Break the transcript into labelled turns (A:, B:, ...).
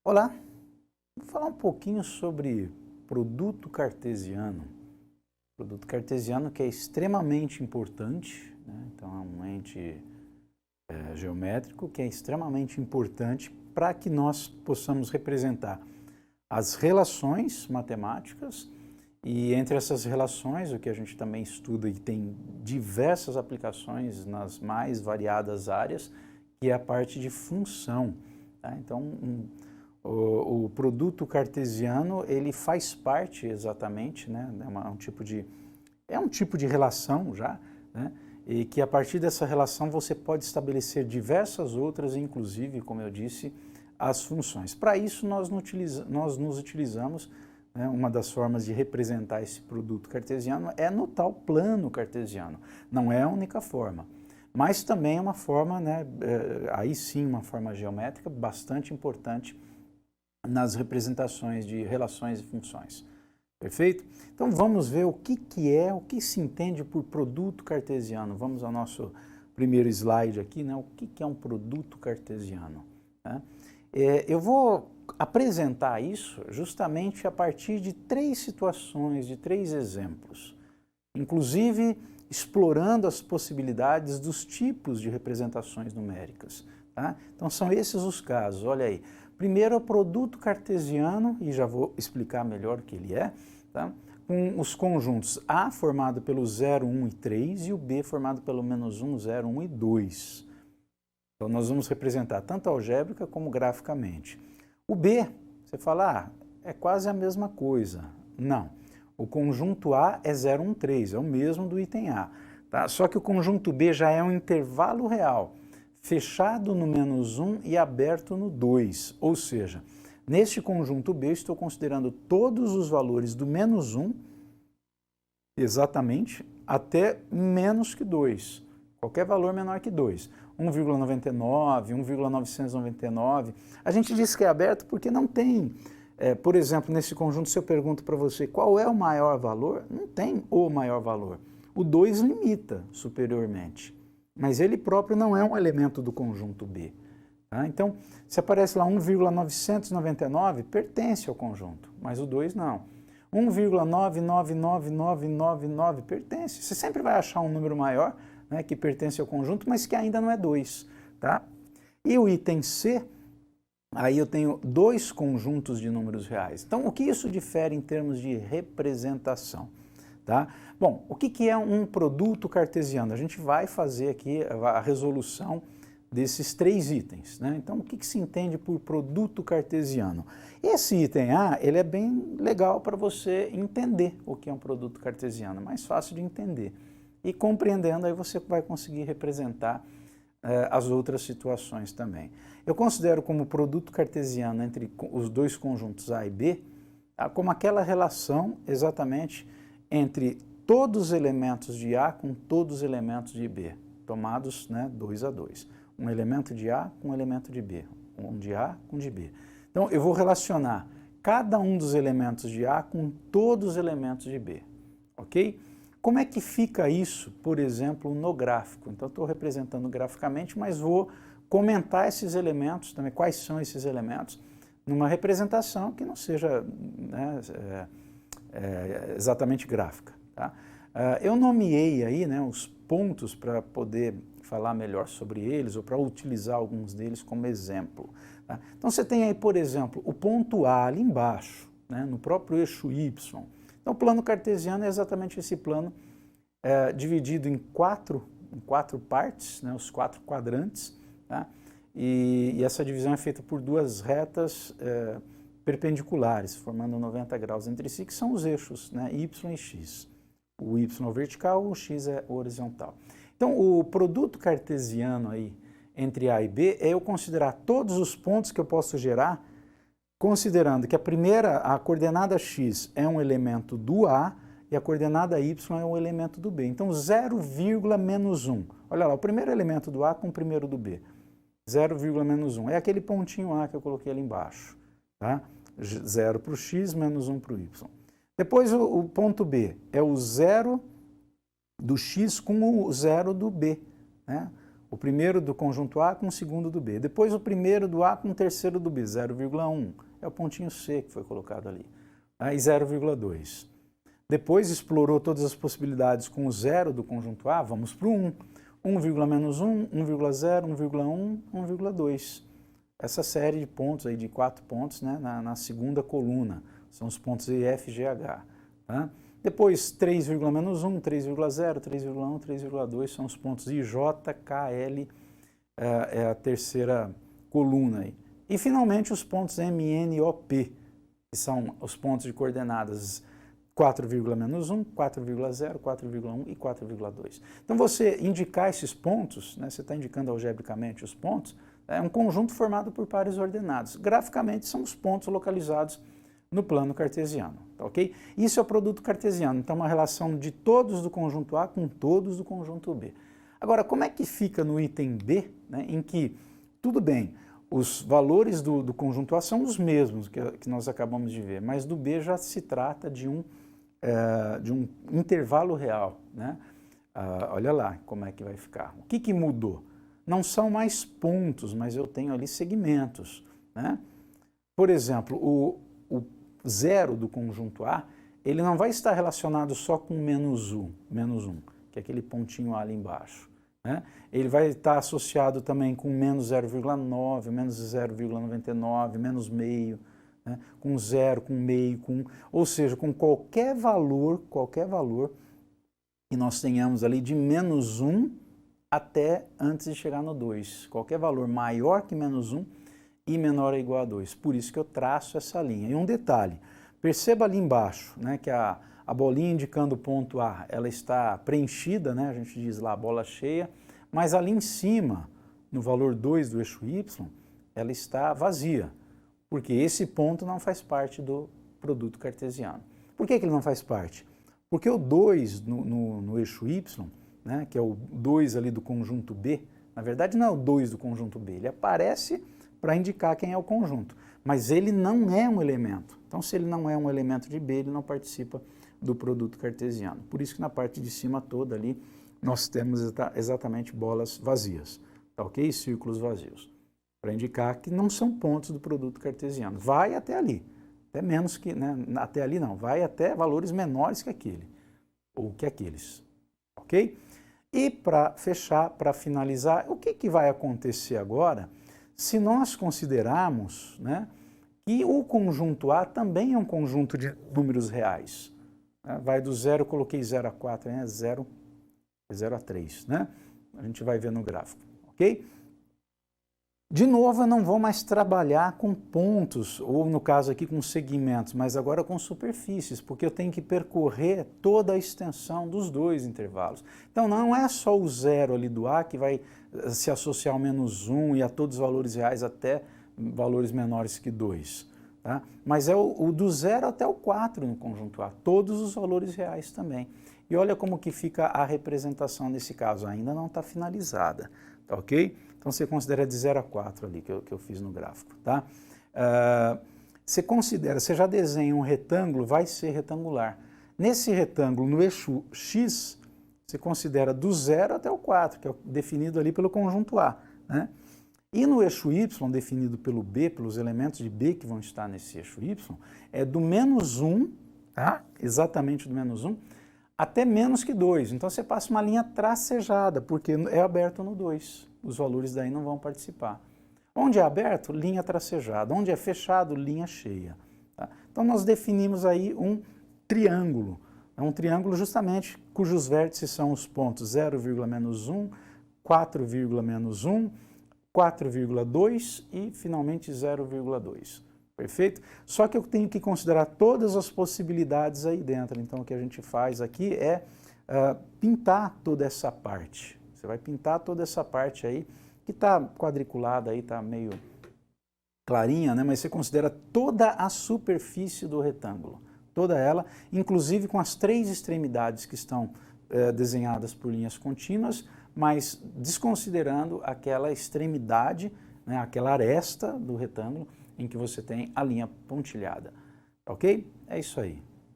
A: Olá, vou falar um pouquinho sobre produto cartesiano. Produto cartesiano que é extremamente importante, né? Então é um ente geométrico que é extremamente importante para que nós possamos representar as relações matemáticas e entre essas relações, o que a gente também estuda e tem diversas aplicações nas mais variadas áreas, que é a parte de função. Tá? Então, o produto cartesiano, ele faz parte exatamente, né, é um tipo de relação já, né, e que a partir dessa relação você pode estabelecer diversas outras, inclusive, como eu disse, as funções. Para isso nós nos utilizamos, né, uma das formas de representar esse produto cartesiano é no tal plano cartesiano. Não é a única forma, mas também é uma forma, né, aí sim uma forma geométrica bastante importante nas representações de relações e funções. Perfeito? Então vamos ver o que se entende por produto cartesiano. Vamos ao nosso primeiro slide aqui, né? O que é um produto cartesiano? Né? Eu vou apresentar isso justamente a partir de três situações, de três exemplos, inclusive explorando as possibilidades dos tipos de representações numéricas. Tá? Então são esses os casos, olha aí. Primeiro é o produto cartesiano, e já vou explicar melhor o que ele é, tá? Com os conjuntos A formado pelo 0, 1 e 3 e o B formado pelo menos 1, 0, 1 e 2. Então nós vamos representar tanto algébrica como graficamente. O B, você fala, é quase a mesma coisa. Não. O conjunto A é 0, 1, 3, é o mesmo do item A. Tá? Só que o conjunto B já é um intervalo real, fechado no menos 1 e aberto no 2. Ou seja, neste conjunto B estou considerando todos os valores do menos 1, exatamente, até menos que 2. Qualquer valor menor que 2. 1,99, 1,999. A gente diz que é aberto porque não tem, por exemplo, nesse conjunto, se eu pergunto para você qual é o maior valor, não tem o maior valor. O 2 limita superiormente, mas ele próprio não é um elemento do conjunto B. Tá? Então, se aparece lá 1,999, pertence ao conjunto, mas o 2 não. 1,999999 pertence. Você sempre vai achar um número maior, né, que pertence ao conjunto, mas que ainda não é 2. Tá? E o item C, aí eu tenho dois conjuntos de números reais. Então, o que isso difere em termos de representação? Tá? Bom, o que é um produto cartesiano? A gente vai fazer aqui a resolução desses três itens. Né? Então, o que se entende por produto cartesiano? Esse item A, ele é bem legal para você entender o que é um produto cartesiano, mais fácil de entender. E compreendendo, aí você vai conseguir representar as outras situações também. Eu considero como produto cartesiano entre os dois conjuntos A e B, tá? Como aquela relação exatamente entre todos os elementos de A com todos os elementos de B, tomados, né, 2 a 2. Um elemento de A com um elemento de B, um de A com um de B. Então, eu vou relacionar cada um dos elementos de A com todos os elementos de B, ok? Como é que fica isso, por exemplo, no gráfico? Então, estou representando graficamente, mas vou comentar esses elementos também, quais são esses elementos, numa representação que não seja, né, exatamente gráfica. Tá? Eu nomeei aí, né, os pontos para poder falar melhor sobre eles ou para utilizar alguns deles como exemplo. Tá? Então você tem aí, por exemplo, o ponto A ali embaixo, né, no próprio eixo Y. Então o plano cartesiano é exatamente esse plano dividido em quatro partes, né, os 4 quadrantes, tá? E essa divisão é feita por duas retas perpendiculares, formando 90 graus entre si, que são os eixos, né, Y e X. O Y é vertical, o X é horizontal. Então, o produto cartesiano aí entre A e B é eu considerar todos os pontos que eu posso gerar, considerando que a coordenada X é um elemento do A e a coordenada Y é um elemento do B. Então, 0, menos 1. Olha lá, o primeiro elemento do A com o primeiro do B. 0, menos 1. É aquele pontinho A que eu coloquei ali embaixo. Tá? 0 para o X, menos 1 para o Y. Depois, o ponto B é o 0 do X com o 0 do B. Né? O primeiro do conjunto A com o segundo do B. Depois o primeiro do A com o terceiro do B, 0,1. É o pontinho C que foi colocado ali. E 0,2. Depois explorou todas as possibilidades com o zero do conjunto A, vamos para o 1. 1, menos 1, 1,0, 1,1, 1,2. Essa série de pontos aí, de 4 pontos, né, na segunda coluna. São os pontos E, F, G, H. Tá? Depois 3, menos 1, 3,0, 3,1, 3,2 são os pontos I, J, K, L, é a terceira coluna aí. E finalmente os pontos M, N, O, P, que são os pontos de coordenadas 4, menos 1, 4,0, 4,1 e 4,2. Então você indicar esses pontos, né, você está indicando algebricamente os pontos, é um conjunto formado por pares ordenados. Graficamente são os pontos localizados no plano cartesiano, tá ok? Isso é o produto cartesiano, então uma relação de todos do conjunto A com todos do conjunto B. Agora, como é que fica no item B, né, em que, tudo bem, os valores do conjunto A são os mesmos que nós acabamos de ver, mas do B já se trata de um intervalo real, né? Olha lá como é que vai ficar. O que mudou? Não são mais pontos, mas eu tenho ali segmentos, né? Por exemplo, o zero do conjunto A, ele não vai estar relacionado só com menos 1, que é aquele pontinho ali embaixo, né? Ele vai estar associado também com menos 0,9, menos 0,99, menos meio, né? Com zero, com meio, com... Ou seja, com qualquer valor que nós tenhamos ali de menos 1 até antes de chegar no 2. Qualquer valor maior que menos 1 e menor ou igual a 2. Por isso que eu traço essa linha. E um detalhe, perceba ali embaixo, né, que a bolinha indicando o ponto A, ela está preenchida, né, a gente diz lá bola cheia, mas ali em cima, no valor 2 do eixo Y, ela está vazia, porque esse ponto não faz parte do produto cartesiano. Por que ele não faz parte? Porque o 2 no eixo Y, né, que é o 2 ali do conjunto B, na verdade não é o 2 do conjunto B, ele aparece para indicar quem é o conjunto, mas ele não é um elemento. Então, se ele não é um elemento de B, ele não participa do produto cartesiano. Por isso que na parte de cima toda ali, nós temos exatamente bolas vazias, tá ok? Círculos vazios, para indicar que não são pontos do produto cartesiano. Vai até ali, até menos que, né, até ali não, vai até valores menores que aquele, ou que aqueles, ok? E para fechar, para finalizar, o que vai acontecer agora se nós considerarmos, né, que o conjunto A também é um conjunto de números reais? Vai do 0, eu coloquei 0 a 4, né, 0 a 3, né? A gente vai ver no gráfico, ok? De novo, eu não vou mais trabalhar com pontos, ou no caso aqui com segmentos, mas agora com superfícies, porque eu tenho que percorrer toda a extensão dos dois intervalos. Então não é só o zero ali do A que vai se associar ao menos 1 e a todos os valores reais até valores menores que 2. Tá? Mas é o do 0 até o 4 no conjunto A, todos os valores reais também. E olha como que fica a representação nesse caso, ainda não está finalizada, tá ok? Então você considera de 0 a 4 ali que eu fiz no gráfico, tá? Você já desenha um retângulo, vai ser retangular. Nesse retângulo, no eixo X, você considera do 0 até o 4, que é definido ali pelo conjunto A, né? E no eixo Y, definido pelo B, pelos elementos de B que vão estar nesse eixo Y, é do menos 1, tá? Exatamente do menos 1, até menos que 2. Então você passa uma linha tracejada, porque é aberto no 2. Os valores daí não vão participar. Onde é aberto, linha tracejada. Onde é fechado, linha cheia. Tá? Então nós definimos aí um triângulo. É um triângulo justamente cujos vértices são os pontos 0, menos 1, 4, menos 1, 4,2 e finalmente 0,2. Perfeito? Só que eu tenho que considerar todas as possibilidades aí dentro. Então o que a gente faz aqui é pintar toda essa parte. Você vai pintar toda essa parte aí, que está quadriculada aí, está meio clarinha, né? Mas você considera toda a superfície do retângulo. Toda ela, inclusive com as 3 extremidades que estão desenhadas por linhas contínuas, mas desconsiderando aquela extremidade, né, aquela aresta do retângulo em que você tem a linha pontilhada. Ok? É isso aí.